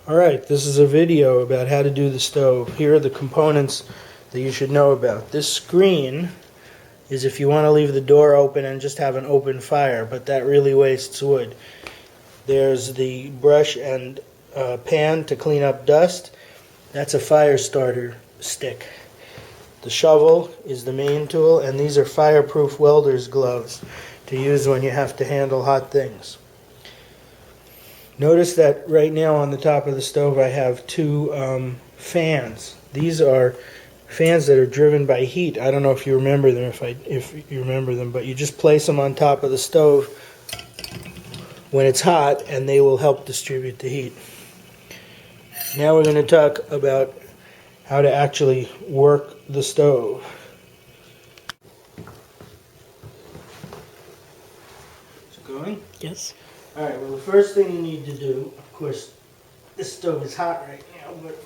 Alright, this is a video about how to do the stove. Here are the components that you should know about. This screen is if you want to leave the door open and just have an open fire, but that really wastes wood. There's the brush and pan to clean up dust. That's a fire starter stick. The shovel is the main tool, and these are fireproof welder's gloves to use when you have to handle hot things. Notice that right now on the top of the stove I have two fans. These are fans that are driven by heat. I don't know if you remember them, if you remember them, but you just place them on top of the stove when it's hot and they will help distribute the heat. Now we're going to talk about how to actually work the stove. Is it going? Yes. Alright, well the first thing you need to do, of course, this stove is hot right now, but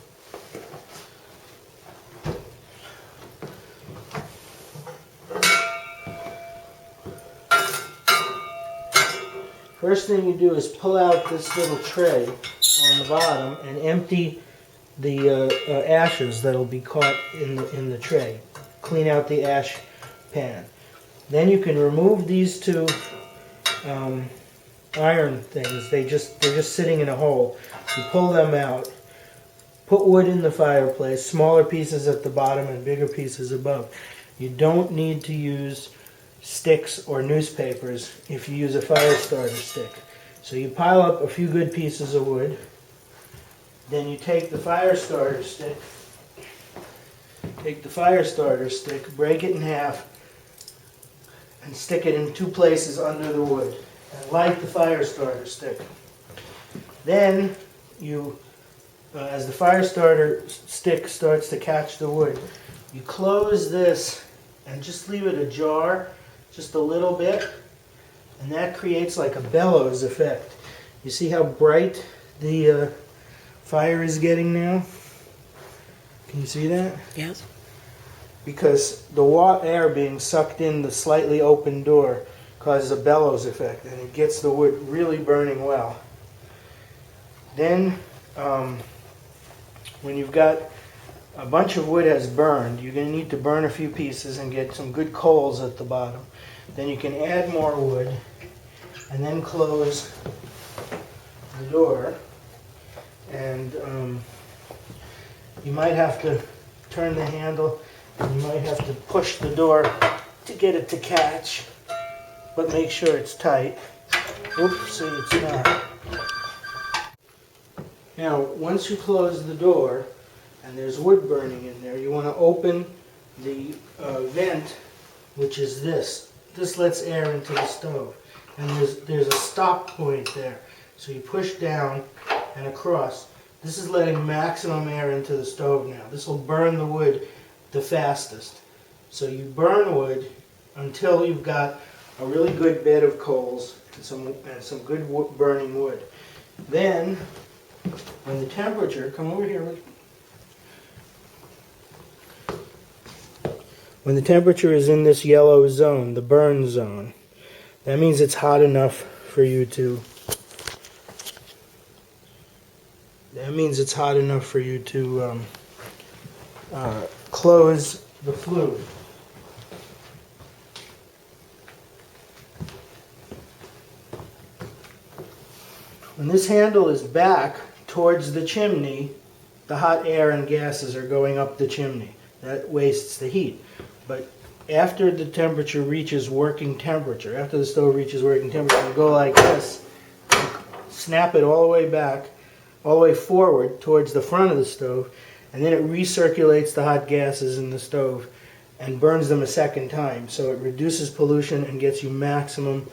first thing you do is pull out this little tray on the bottom and empty the ashes that'll be caught in the tray. Clean out the ash pan. Then you can remove these two iron things. They're just sitting in a hole. You pull them out. Put wood in the fireplace. Smaller pieces at the bottom and bigger pieces above. You don't need to use sticks or newspapers if you use a fire starter stick. So you pile up a few good pieces of wood. Then you take the fire starter stick. Break it in half, and stick it in two places under the wood. And light the fire starter stick. Then you, as the fire starter stick starts to catch the wood, you close this and just leave it ajar, just a little bit, and that creates like a bellows effect. You see how bright the fire is getting now? Can you see that? Yes. Because the hot air being sucked in the slightly open door causes a bellows effect, and it gets the wood really burning well. Then, when you've got a bunch of wood has burned, you're going to need to burn a few pieces and get some good coals at the bottom. Then you can add more wood, and then close the door. And you might have to turn the handle, and you might have to push the door to get it to catch. But make sure it's tight. Oops, see, it's not. Now, once you close the door, and there's wood burning in there, you want to open the vent, which is this. This lets air into the stove. And there's a stop point there. So you push down and across. This is letting maximum air into the stove now. This will burn the wood the fastest. So you burn wood until you've got a really good bed of coals and some good burning wood. Then, when the temperature, come over here. When the temperature is in this yellow zone, the burn zone, that means it's hot enough for you to. Close the flue. When this handle is back towards the chimney, the hot air and gases are going up the chimney. That wastes the heat. But after the temperature reaches working temperature, after the stove reaches working temperature, you go like this, snap it all the way back, all the way forward towards the front of the stove, and then it recirculates the hot gases in the stove and burns them a second time. So it reduces pollution and gets you maximum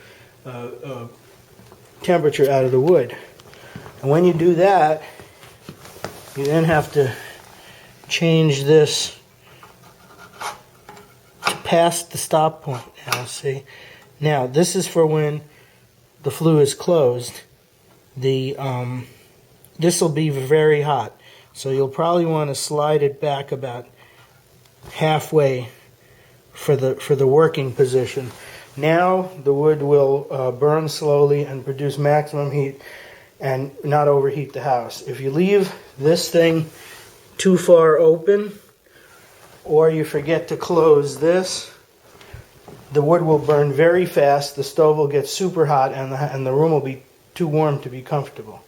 temperature out of the wood. And when you do that, you then have to change this to past the stop point. Now, see? Now, this is for when the flue is closed. This will be very hot. So you'll probably want to slide it back about halfway for the working position. Now the wood will burn slowly and produce maximum heat and not overheat the house. If you leave this thing too far open, or you forget to close this, the wood will burn very fast, the stove will get super hot, and the room will be too warm to be comfortable.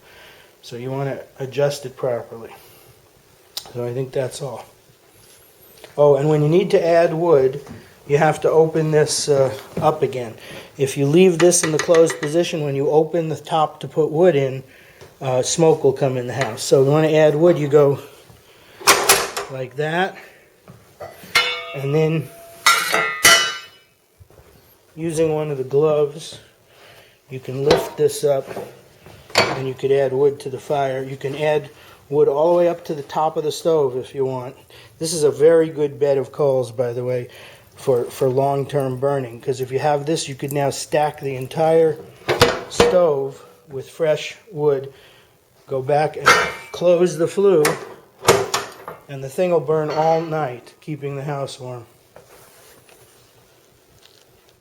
So you want to adjust it properly. So I think that's all. Oh, and when you need to add wood, you have to open this up again. If you leave this in the closed position, when you open the top to put wood in, smoke will come in the house. So you want to add wood, you go like that, and then using one of the gloves, you can lift this up and you could add wood to the fire. You can add wood all the way up to the top of the stove if you want. This is a very good bed of coals, by the way, for long-term burning, because if you have this, you could now stack the entire stove with fresh wood, go back and close the flue, and the thing will burn all night, keeping the house warm.